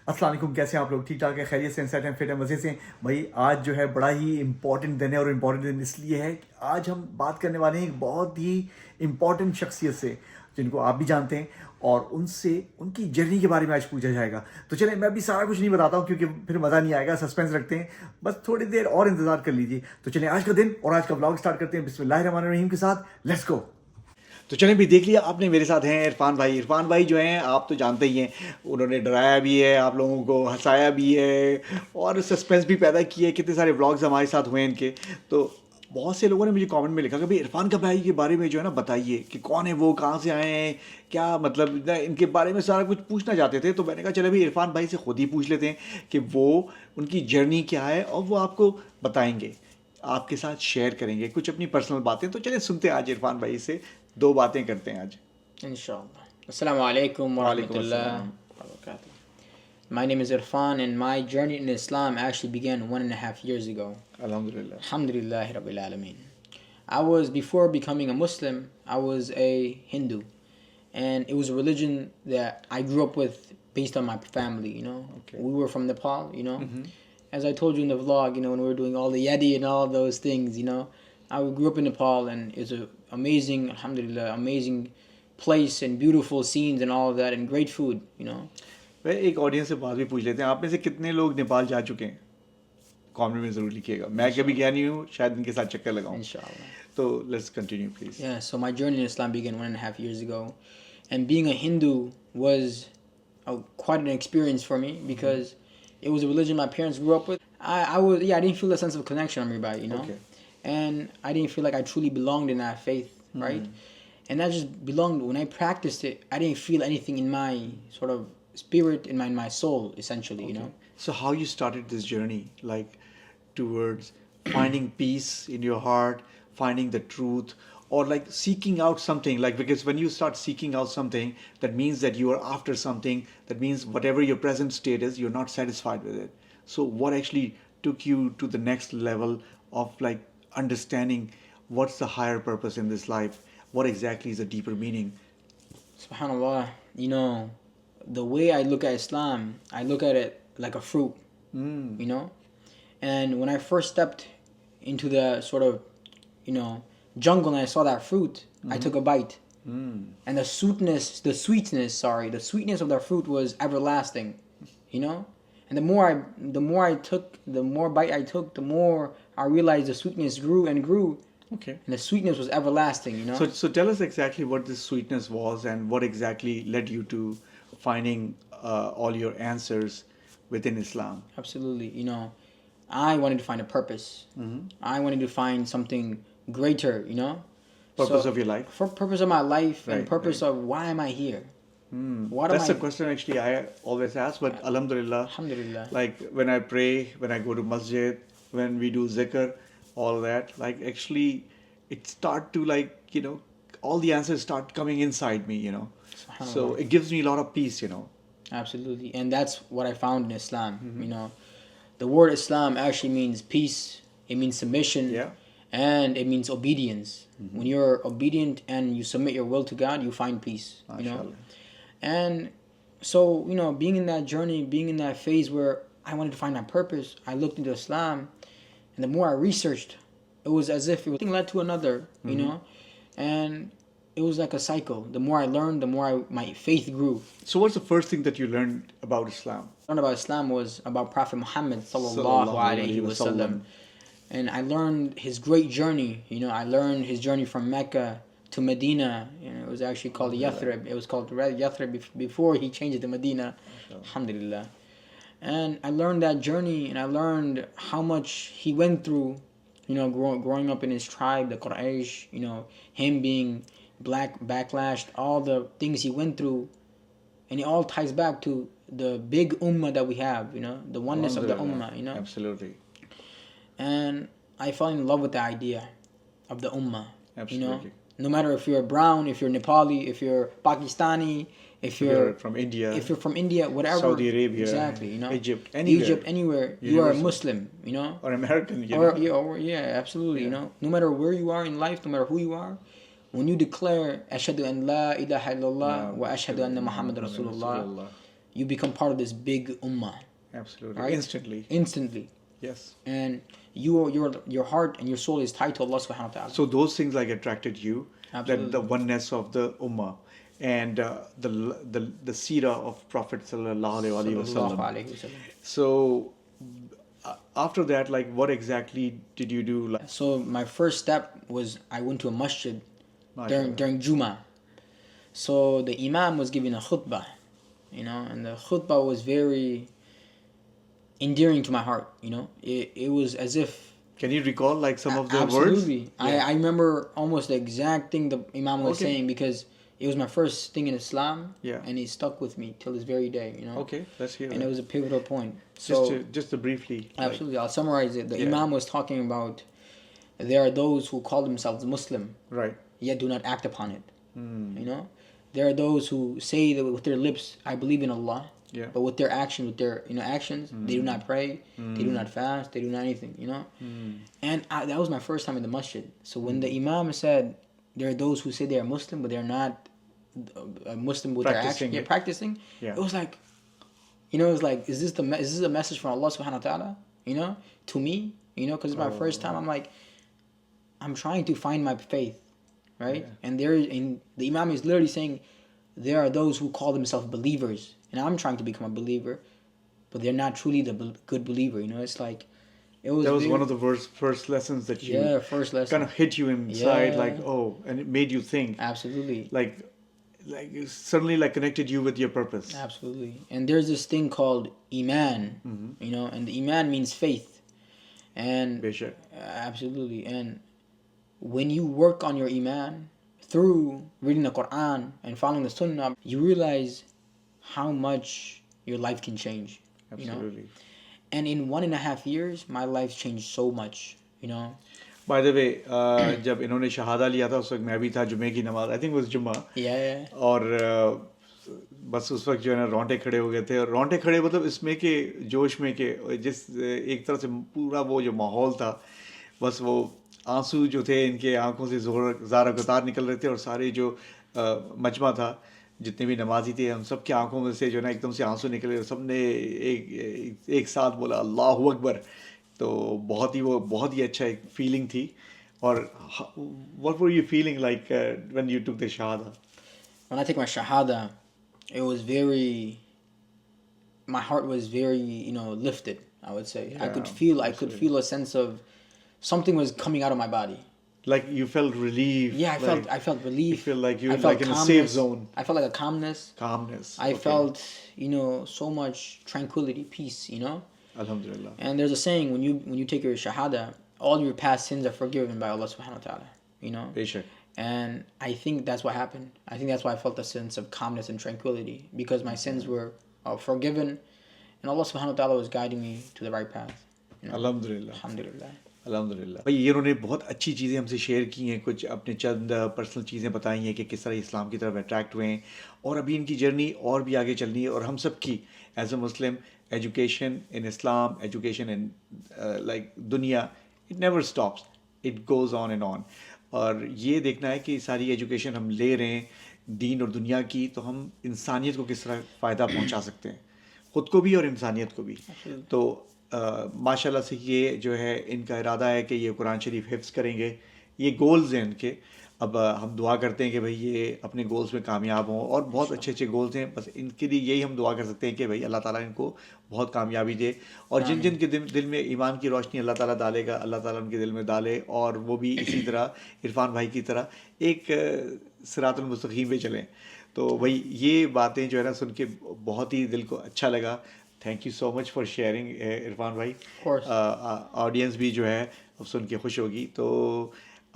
अस्सलाम वालेकुम, कैसे हैं आप लोग? ठीक ठाक है, खैरियत से, सेट हैं, फिट हैं, मज़े से हैं? भाई आज जो है बड़ा ही इंपॉर्टेंट दिन है, और इम्पॉर्टेंट दिन इसलिए है कि आज हम बात करने वाले हैं एक बहुत ही इम्पॉर्टेंट शख्सियत से, जिनको आप भी जानते हैं, और उनसे उनकी जर्नी के बारे में आज पूछा जाएगा। तो चलें, मैं अभी सारा कुछ नहीं बताता हूँ क्योंकि फिर मज़ा नहीं आएगा, सस्पेंस रखते हैं, बस थोड़ी देर और इंतज़ार कर लीजिए। तो चलें, आज का दिन और आज का व्लॉग स्टार्ट करते हैं बिस्मिल्लाहिर्रहमानिर्रहीम के साथ। Let's go. तो चलें, भी देख लिया आपने, मेरे साथ हैं इरफान भाई। इरफान भाई जो हैं आप तो जानते ही हैं, उन्होंने डराया भी है, आप लोगों को हंसाया भी है, और सस्पेंस भी पैदा किए। कितने सारे व्लॉग्स हमारे साथ हुए इनके। तो बहुत से लोगों ने मुझे कमेंट में लिखा कि भाई इरफान का भाई के बारे में जो है ना बताइए कि कौन है वो, कहाँ से आए हैं, क्या मतलब इनके बारे में सारा कुछ पूछना चाहते थे। तो मैंने कहा चलो भाई इरफान भाई से खुद ही पूछ लेते हैं कि वो उनकी जर्नी क्या है, और वो आपको बताएंगे, आपके साथ शेयर करेंगे कुछ अपनी पर्सनल बातें। तो चलिए सुनते हैं आज इरफान भाई से, दो बातें करते हैं आज Inshallah. Assalamu alaikum wa वालेकुम rahmatullah अस्सलाम। wa barakatuh. My name is Irfan, and my journey in Islam actually began 1.5 years ago. अल्हम्दुलिल्लाह। Alhamdulillah Rabbil Alameen. Before becoming a Muslim, I was a Hindu. And it was a religion that I grew up with based on my family, Okay. We were from Nepal, As I told you in the vlog, when we were doing all the Yeti and all those things, I grew up in Nepal, and it's an amazing, alhamdulillah, amazing place and beautiful scenes and all of that and great food, वह एक audience से बात भी पूछ लेते हैं, आप में से कितने लोग नेपाल जा चुके हैं? कमेंट में ज़रूर लिखिएगा। मैं कभी गया नहीं हूँ, शायद इनके साथ चक्कर लगाऊं। Inshallah. तो let's continue please. Yeah, so my journey in Islam began 1.5 years ago. And being a Hindu was quite an experience for me because it was a religion my parents grew up with. I didn't feel a sense of connection on everybody, Okay. And I didn't feel like I truly belonged in that faith, right? And I just belonged. When I practiced it, I didn't feel anything in my sort of spirit, in my soul, essentially, So how you started this journey, like towards finding peace in your heart, finding the truth, or like seeking out something, like, because when you start seeking out something, that means that you are after something, that means whatever your present state is, you're not satisfied with it. So what actually took you to the next level of like understanding what's the higher purpose in this life, what exactly is the deeper meaning? Subhanallah, the way I look at Islam, I look at it like a fruit, And when I first stepped into the sort of, jungle and I saw that fruit, I took a bite. And the sweetness of the fruit was everlasting, And the more I took, the more bite I took, the more I realized the sweetness grew and grew. Okay. And the sweetness was everlasting, So tell us exactly what this sweetness was and what exactly led you to finding all your answers within Islam. Absolutely. I wanted to find a purpose. I wanted to find something greater, Purpose of your life? For purpose of my life, and Right, purpose of why am I here? That's the question actually I always ask, but Alhamdulillah. like when I pray, when I go to masjid, when we do zikr, all that, like actually it start to like, all the answers start coming inside me, So it gives me a lot of peace, Absolutely. And that's what I found in Islam, The word Islam actually means peace, it means submission, Yeah. and it means obedience. When you're obedient and you submit your will to God, you find peace, MashaAllah. And so, being in that journey, being in that phase where I wanted to find my purpose, I looked into Islam, and the more I researched, it was as if one thing led to another, and it was like a cycle. The more I learned, the more my faith grew. So what's the first thing that you learned about Islam? Learned about Islam was about Prophet Muhammad sallallahu alaihi wasallam, and I learned his great journey. I learned his journey from Mecca to Medina. It was actually called Yathrib. It was called Yathrib before he changed it to Medina. Alhamdulillah. And I learned that journey, and I learned how much he went through. Growing up in his tribe, the Quraysh. Him being black, backlashed, all the things he went through, and it all ties back to the big ummah that we have, the oneness of the ummah, Absolutely. And I fell in love with the idea of the ummah, Absolutely. No matter if you're brown, if you're Nepali, if you're Pakistani, if you're from India, whatever, Saudi Arabia, exactly, Egypt, anywhere, you are a Muslim, or American, absolutely, No matter where you are in life, no matter who you are, when you declare Ashhadu an la ilaha illallah wa ashhadu anna Muhammad Rasulullah, you become part of this big ummah. Absolutely. Right? Instantly. Yes. And your heart and your soul is tied to Allah subhanahu wa ta'ala. So those things like attracted you, Absolutely. that the oneness of the ummah and the seerah of Prophet sallallahu alaihi Sallallahu wasallam. alayhi wasallam. So after that, like what exactly did you do? Like, So my first step was I went to a masjid Mashallah. during Jummah. So the imam was giving a khutbah, and the khutbah was very endearing to my heart. It was as if Can you recall like some of the absolutely. words? I remember almost the exact thing the imam was saying, because it was my first thing in Islam, Yeah. and it stuck with me till this very day. Okay, let's hear And that. it was a pivotal point. So just to briefly. like- absolutely, I'll summarize it. The Yeah. imam was talking about there are those who call themselves Muslim right. yet do not act upon it. Hmm. There are those who say that with their lips, I believe in Allah, Yeah. but with their actions, actions, they do not pray, they do not fast, they do not anything. And that was my first time in the masjid. So when the imam said there are those who say they are Muslim, but they're not Muslim with their action, practicing. Yeah. It was like, it was like, is this a message from Allah subhanahu wa ta'ala? To me, because it's my first time. I'm like, I'm trying to find my faith, right? Yeah. And the imam is literally saying, there are those who call themselves believers, and I'm trying to become a believer, but they're not truly the good believer. It's like, it was. That was one of the first lessons that you. First lesson. Kind of hit you inside, Yeah. like and it made you think. Absolutely. Like it suddenly like connected you with your purpose. Absolutely. And there's this thing called iman, and the iman means faith. And Beshak. absolutely. And when you work on your iman through reading the Quran and following the Sunnah, you realize how much your life can change. Absolutely. And in 1.5 years, my life changed so much. By the way, जब इन्होंने शहादा लिया था उस वक्त मैं भी था जुमे की नमाज आई थिंक वो जुम्मा Yeah. और बस उस वक्त जो है ना रोंटे खड़े हो गए थे और रोंटे खड़े मतलब इसमें के जोश में के जिस एक तरह से पूरा वो जो माहौल था बस वो आंसू जो थे इनके आंखों से ज़ारा गुतार निकल रहे थे और सारे जो मजमा था जितने भी नमाजी थे हम सब की आंखों में से जो ना एकदम से आंसू निकले सब ने एक साथ बोला अल्लाह अकबर तो बहुत ही अच्छा एक फीलिंग थी और what were you feeling like when you took the shahada? When I take my shahada, it was my heart was very, lifted, I would say. Yeah, I could feel a sense of something was coming out of my body. Like you felt relief. Yeah, I felt relief. You feel like you I were felt like in a calmness. safe zone. I felt like a calmness. I Okay. felt, so much tranquility, peace, Alhamdulillah. And there's a saying, when you take your shahada, all your past sins are forgiven by Allah subhanahu wa ta'ala, Beshak. And I think that's what happened. I think that's why I felt a sense of calmness and tranquility, because my sins were forgiven, and Allah subhanahu wa ta'ala was guiding me to the right path. Alhamdulillah. Alhamdulillah. अल्हम्दुलिल्लाह भाई ये उन्होंने बहुत अच्छी चीज़ें हमसे share की हैं कुछ अपने चंद पर्सनल चीज़ें बताई हैं कि किस तरह इस्लाम की तरफ अट्रैक्ट हुए हैं और अभी इनकी जर्नी और भी आगे चलनी है और हम सब की as a Muslim education in Islam education in like दुनिया it never stops it goes on and on और ये देखना है कि सारी एजुकेशन हम ले रहे हैं दीन और दुनिया की तो हम इंसानियत को किस तरह फ़ायदा पहुँचा सकते हैं ख़ुद को भी और इंसानियत को भी तो माशाल्लाह से ये जो है इनका इरादा है कि ये कुरान शरीफ हिफ्ज़ करेंगे ये गोल्स हैं इनके अब हम दुआ करते हैं कि भाई ये अपने गोल्स में कामयाब हों और बहुत अच्छे अच्छे गोल्स हैं बस इनके लिए यही हम दुआ कर सकते हैं कि भाई अल्लाह ताला इनको बहुत कामयाबी दे और जिन जिन के दिल में ईमान की रोशनी अल्लाह ताला डालेगा अल्लाह ताला उनके दिल में डाले और वो भी इसी तरह इरफान भाई की तरह एक सिरातुल मुस्तकीम पे चलें तो भाई ये बातें जो है ना सुन के बहुत ही दिल को अच्छा लगा thank you so much for sharing Irfan भाई ऑडियंस भी जो है अब सुन के खुश होगी तो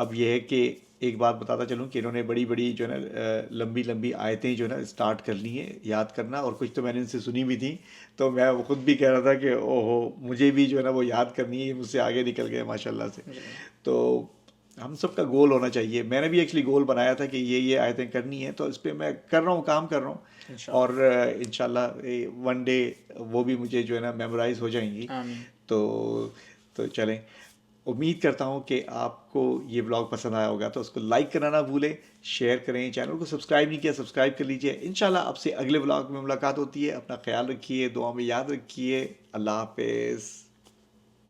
अब ये है कि एक बात बताता चलूँ कि इन्होंने बड़ी बड़ी जो है ना लंबी लंबी आयतें जो है ना स्टार्ट कर ली हैं याद करना और कुछ तो मैंने इनसे सुनी भी थी तो मैं ख़ुद भी कह रहा था कि ओहो मुझे भी जो है ना वो याद करनी है मुझसे आगे निकल गए माशाल्लाह से तो हम सब का गोल होना चाहिए मैंने भी एक्चुअली गोल बनाया था कि ये आयतें करनी है तो इस पर मैं कर रहा हूँ काम कर रहा हूँ और इंशाल्लाह वन डे वो भी मुझे जो है ना मेमोराइज हो जाएंगी तो चलें امید کرتا ہوں کہ آپ کو یہ بلاگ پسند آیا ہوگا، تو اس کو لائک کرنا نہ بھولیں، شیئر کریں، چینل کو سبسکرائب نہیں کیا سبسکرائب کر لیجئے. انشاءاللہ آپ سے اگلے بلاگ میں ملاقات ہوتی ہے. اپنا خیال رکھیے، دعا میں یاد رکھیے. اللہ حافظ.